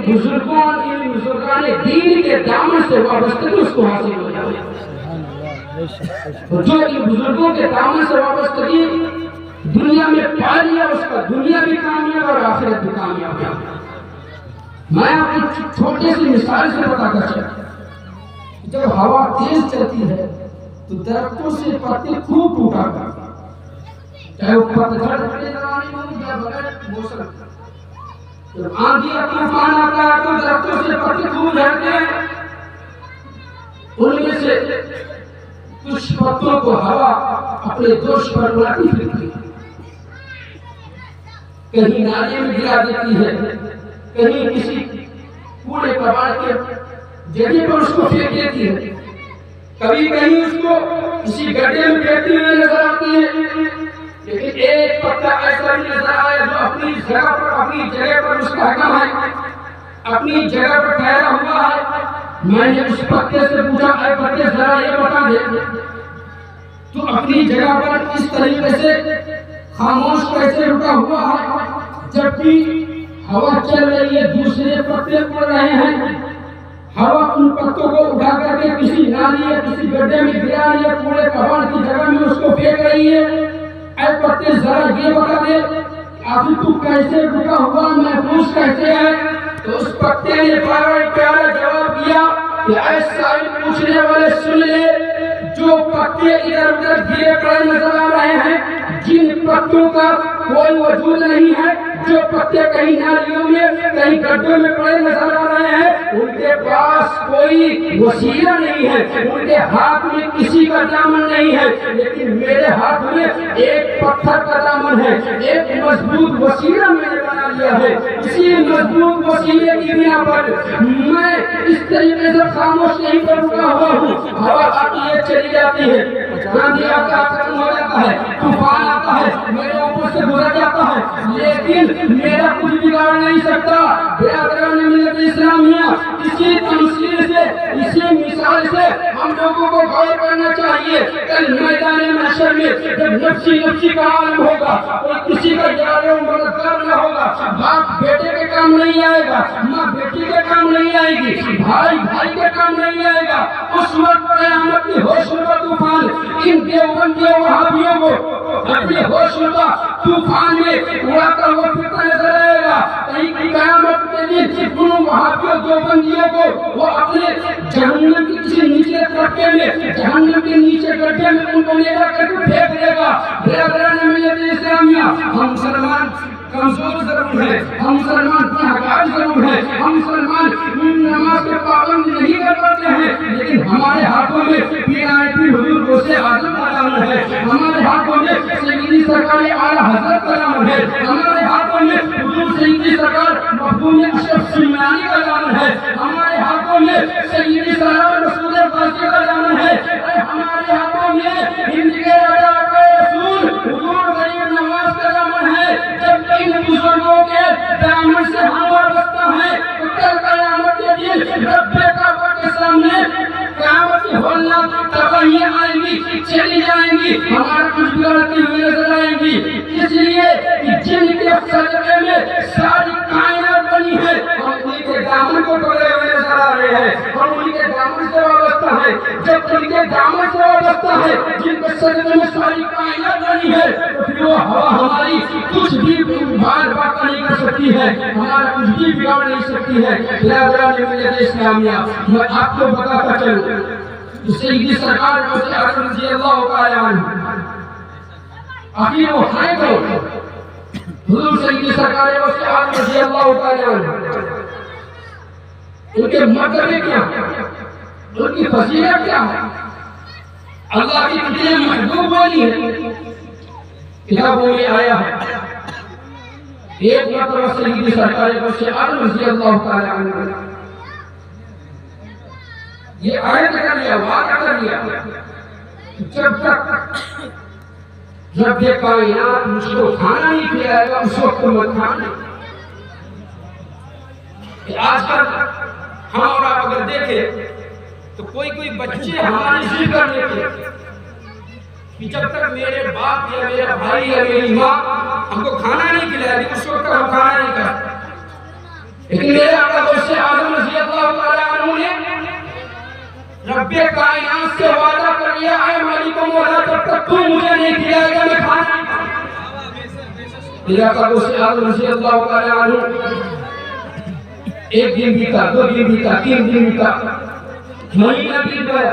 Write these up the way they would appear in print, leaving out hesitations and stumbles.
بزرگوں ان بزرگان دین کے دامن سے وابستگی اس کو حاصل ہو جائے. جو ان بزرگوں کے دامن سے وابستگی دنیا میں پا لیا اس کا دنیا بھی کامیاب اور آخرت بھی کامیاب ہے. میں آپ کی چھوٹی سی مثال سے بتاتا چلتا ہوں. جب ہوا تیز چلتی ہے تو درختوں سے پتے خوب ٹوٹا کرتے ہیں، چاہے وہ پتجھڑ کے زمانے میں ہو یا بغیر موسم. جب آندھی یا طوفان آتا ہے تو درختوں سے پتے خوب جھڑتے ہیں. ان میں سے کچھ پتوں کو ہوا اپنے جوش پر اڑاتی پھرتی ہے، کہیں نالے میں گرا دیتی ہے، کہیں کسی کوڑے کباڑ کے جگہ پر اس کو پھینک دیتی ہے، کبھی کہیں اس کو کسی گڈھے میں پھینکتی ہوئی نظر آتی ہے. لیکن ایک پتا ایسا بھی نظر آیا جو اپنی جگہ پر مستحکم ہے، اپنی جگہ پر ٹھہرا ہوا ہے. میں نے اس پتے سے پوچھا، اے پتے ذرا یہ بتا دے تو اپنی جگہ پر اس طریقے سے خاموش کیسے رکا ہوا ہے جبکہ ہوا چل رہی ہے، دوسرے پتے اڑ رہے ہیں. ہوا ان پتوں کو اٹھا کر کے کسی نالی یا کسی گڈھے میں گرا یا کوڑے کباڑ کی جگہ میں اس کو پھینک رہی ہے. اے پتے ذرا یہ بتا دے آخر تو کیسے رکا ہوا محفوظ کیسے ہے؟ تو اس پتے نے پیارا جواب دیا کہ اے سائل پوچھنے والے سن لے، جو پتے ادھر ادھر گرے پڑے نظر آ رہے ہیں، جن پتوں کا کوئی وجود نہیں ہے، جو پتے کہیں نالیوں میں کہیں گڈھوں میں پڑے نظر آ رہے ہیں، ان کے پاس کوئی وسیلہ نہیں ہے، ان کے ہاتھ میں کسی کا دامن نہیں ہے. لیکن میرے ہاتھ میں ایک پتھر کا دامن ہے، ایک مضبوط وسیلہ میں نے بنا لیا ہے. اسی مضبوط وسیلے کی بنا پر میں اس طریقے سے خاموش نہیں پر رکا ہوا ہوں. ہوا آتی ہے چلی جاتی ہے، آندھی آتا ہے ختم ہو جاتا ہے، طوفان آتا ہے میرے اوپر سے گزر جاتا ہے، لیکن میرا کچھ بگاڑ نہیں سکتا. برادران ملت اسلامیہ، اسی تمثیل سے، اسی مثال سے ہم لوگوں کو غور کرنا چاہیے. کل میدان محشر میں جب نفسی نفسی کا عالم ہوگا، کوئی کسی کا یار و مددگار نہ ہوگا، باپ بیٹے کے کام نہیں آئے گا، ماں بیٹی کے کام نہیں آئے گی، بھائی بھائی کے کام نہیں آئے گا. اس وقت قیامت کی ہوش کا طوفان ان دیوبندیوں وہابیوں کو اپنے ہوش کا طوفان میں اڑا کر وہ پھرتا نظر آئے گا. کہیں قیامت کے دن ان وہابیوں دیوبندیوں کو وہ اپنے جہنم کی کسی نیچے طبقے میں، جہنم کے نیچے گڈھے میں ان کو لے جا کر پھینک دے گا. برادران ملت اسلامیہ، ہم مسلمان کمزور ضرور ہے، ہم مسلمان گنہگار ضرور ہے، ہم مسلمان نماز کے پابند نہیں کر پاتے ہیں، لیکن ہمارے ہاتھوں میں PIP حضور غوث اعظم کا نام ہے، ہمارے ہاتھوں میں سیدی سرکار اعلیٰ حضرت کا نام ہے، ہمارے ہاتھوں میں حضور سیدی سرکار مخدوم اشرف سلیمانی کا نام ہے، ہمارے ہاتھوں میں سیدی سرکار مسعود غازی کا نام ہے، ہمارے ہاتھوں میں ہند کے راجا رسول حضور غریب نواز کا نام ہے. جب ان بزرگوں کے دامن سے ہم وابستہ ہیں تو کل قیامت کے دن رب کعبہ کے سامنے قیامت کی ہولناک تباہیاں آئیں گی، چلی جائیں گی، ہمارا کچھ بگڑتی ہوئی نظر آئیں گی. اس لیے کہ جن کے صدقے میں ساری کائنات بنی ہے، ہم انہیں کے دامن کو پکڑے ہوئے نظر آ رہے ہیں، ہم انہیں کے دامن سے وابستہ ہیں. جب ان کے دامن سے وابستہ ہے جن کے صدقے میں ساری کائنات بنی ہے، تو پھر وہ ہوا ہماری کچھ بھی بھار باقا نہیں کر سکتی ہے، ہمارا کچھ بھی بگاڑ نہیں سکتی ہے. برادران ملت اسلامیہ، میں آپ کو بتاتا چلوں سیدی سرکار غوث اعظم رضی اللہ تعالی عنہ آخر وہ ہیں کون؟ حضور سیدی سرکار غوث اعظم رضی اللہ تعالی عنہ، ان کے مرتبے کیا ہیں، ان کی فضیلت کیا ہے، اللہ کی کتنے محبوب والی ہے. کتابوں میں آیا ہے ایک مرتبہ سیدی سرکار غوث اعظم رضی اللہ تعالی عنہ یہ آیت کر لیا، وعدہ کر لیا، جب یہ کائنات مجھ کو کھانا نہیں کھلائے گا اس وقت میں کھانا. آج کل ہم اور آپ اگر دیکھیں تو کوئی بچے ہماری ضد کر لیتے ہیں کہ جب تک میرے باپ یا میرا بھائی یا میری ماں ہم کو کھانا نہیں کھلائے گی اس وقت ہم کھانا نہیں کھائیں. لیکن میرے آقا غوث رب کائنات سے وعدہ کر لیا اے مالک مولا جب تک تو مجھے نہیں کھلائے گا میں کھانا نہیں کھاؤں گا۔ میرے آقا غوث اعظم رضی اللہ تعالی عنہ ایک دن بیتا، دو دن بیتا، تین دن بیتا، مہینہ بیت گیا،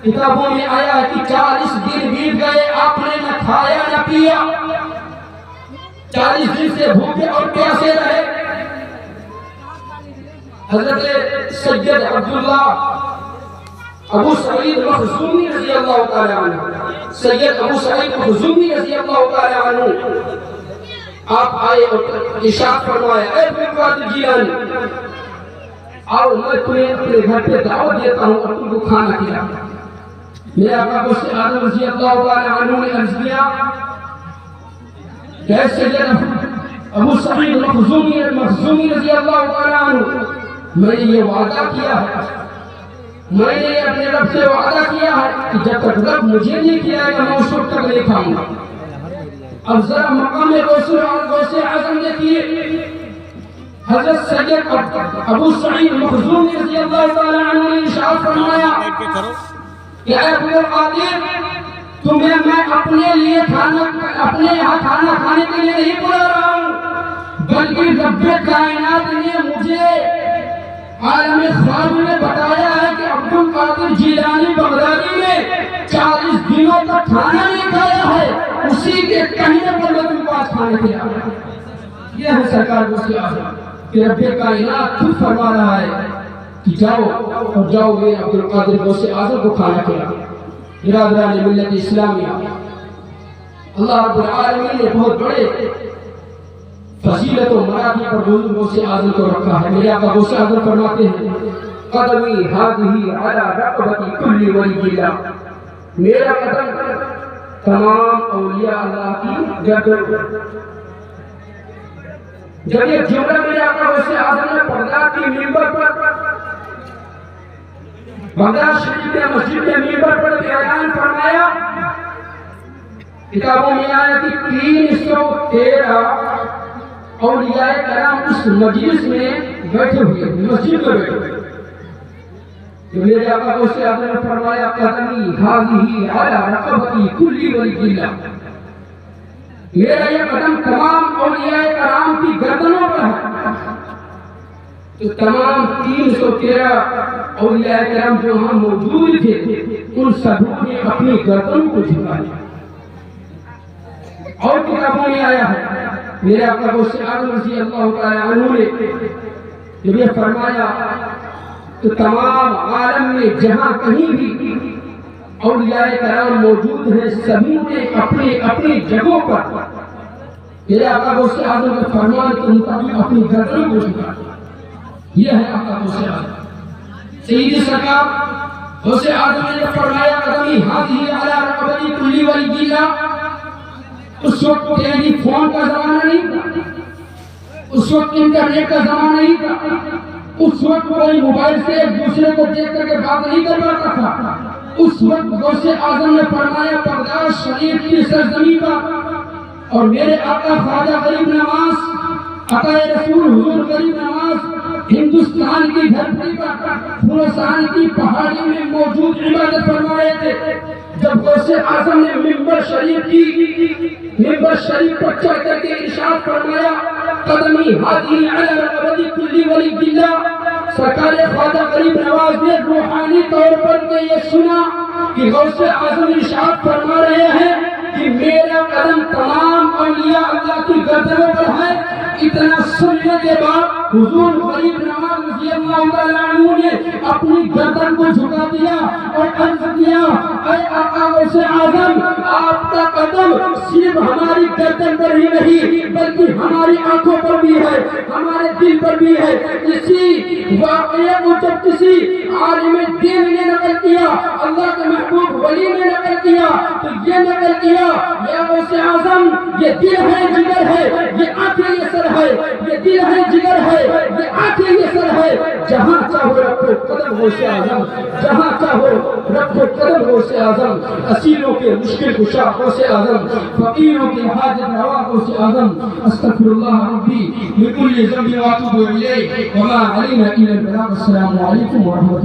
کتابوں میں آیا کہ 40 دن بیت گئے آپ نے نہ کھایا نہ پیا، 40 دن سے بھوکے اور پیاسے رہے۔ حضرت سید عبداللہ ابو سعید مخزومی رضی اللہ تعالی عنہ، سید ابو سعید مخزومی رضی اللہ تعالی عنہ آپ آئے اور ارشاد فرمایا اے عبد القادر جیلانی آؤ میں تمہیں اپنے گھر پہ دعوت دیتا ہوں اور تم کو کھانا کھلا۔ میرے آقا غوث اعظم رضی اللہ تعالی عنہ نے عرض کیا کہ سید ابو سعید مخزومی رضی اللہ تعالی عنہ میں نے یہ وعدہ کیا ہے، میں نے اپنے رب سے وعدہ کیا ہے کہ جب تک رب مجھے نہیں کھلائے گا میں اس وقت تک نہیں کھاؤں گا۔ اب ذرا مقام غوث اعظم دیکھیے، حضرت سید ابو سعید مخزومی رضی اللہ تعالی عنہ نے ارشاد فرمایا کہ اے عبد القادر تمہیں میں اپنے یہاں کھانا کھانے کے لیے نہیں بلا رہا ہوں، بلکہ رب کائنات نے مجھے عالم خواب میں بتایا ہے کہ عبد القادر جیلانی بغدادی نے 40 دنوں تک کھانا نہیں کھایا ہے، اسی کے کہنے پر میں تم کو آج کھانے کے آیا۔ یہ ہے سرکار غوث اعظم کہ رب کائنات خود فرما رہا ہے کہ جاؤ اور جاؤ میرے عبد القادر غوث اعظم کو کھانا کھلا۔ برادران ملت اسلامیہ، اللہ رب العالمین نے بہت بڑے فضیلت و مراتب پر غوث اعظم کو رکھا ہے۔ میرے آقا غوث اعظم فرماتے ہیں قدمی ہذہ علی رقبۃ کل ولی اللہ، میرا قدم تمام اولیاء اللہ کی گردن۔ جب یہ جملہ میرے آقا غوث اعظم نے بغداد کی منبر پر، بغداد شریف کے مسجد کے منبر پر اعلان فرمایا، کتابوں میں آیا کہ 313 اولیاء کرام اس مجلس میں بیٹھے ہوئے، مسجد میں بیٹھے ہوئے۔ میرے آقا غوث اعظم نے فرمایا قدمی ہذہ علی رقبۃ کل ولی اللہ، میرا یہ قدم تمام اولیاء کرام کی گردنوں پر ہے۔ تو تمام 313 اولیاء کرام جو وہاں موجود تھے ان سبوں نے اپنی گردنوں کو جھکا دیا۔ اور کتابوں میں آیا ہے میرے آقا غوث اعظم رضی اللہ تعالی عنہ نے جب یہ فرمایا تو تمام عالم میں جہاں کہیں بھی اولیاء کرام موجود ہیں سبھی نے اپنی اپنی جگہوں پر میرے آقا غوث اعظم کے فرمان کے مطابق اپنی گردنوں کو جھکا دیا۔ یہ ہے آقا غوث اعظم سیدی سرکار غوث اعظم نے فرمایا قدمی ہذہ علی رقبۃ کل ولی اللہ۔ اس وقت ٹیلی فون کا زمانہ نہیں تھا، اس وقت انٹرنیٹ کا زمانہ نہیں تھا، اس وقت کوئی موبائل سے ایک دوسرے کو دیکھ کر کے بات نہیں کر پاتا تھا۔ اس وقت غوث اعظم نے فرمایا بغداد شریف کی سرزمین پر اور میرے آقا خواجہ غریب نواز عطا رسول حضور غریب نواز ہندوستان کی دھرتی پر خراسان کی پہاڑی میں موجود عبادت فرما رہے تھے۔ جب غوث اعظم نے منبر شریف پر چڑھ کر کے ارشاد فرمایا قدمی ہذہ علی رقبۃ کل ولی اللہ، سرکار خواجہ غریب نواز نے روحانی طور پر یہ سنا کہ غوث اعظم ارشاد فرما رہے ہیں کہ میرا قدم تمام اولیاء اللہ کی گردنوں پر ہے۔ اتنا سننے کے بعد حضور غریب نواز رضی اللہ تعالی عنہ نے اپنی گردن کو جھکا دیا اور عرض کیا اے آقا غوث اعظم آپ کا قدم صرف ہماری گردن پر ہی نہیں بلکہ ہماری آنکھوں پر بھی ہے، ہمارے دل پر بھی ہے۔ اسی واقعے کو جب کسی عالم دین نے نقل کیا، اللہ کے محبوب ولی نے نقل کیا تو یہ نقل کیا یا غوث اعظم یہ دل ہے جگر ہے، یہ آنکھیں یہ سر ہے، یہ دل ہے جگر ہے، یہ آنکھیں یہ سر ہے، جہاں چاہو رکھو قدم غوث اعظم، جہاں چاہو رکھو قدم غوث اعظم، اسیروں کے مشکل کشا غوث اعظم، فقیروں کے حاجت روا غوث اعظم۔ استغفر اللہ ربی من کل ذنب واتوب الیہ وما علینا الا البلاغ۔ السلام علیکم ورحمۃ اللہ۔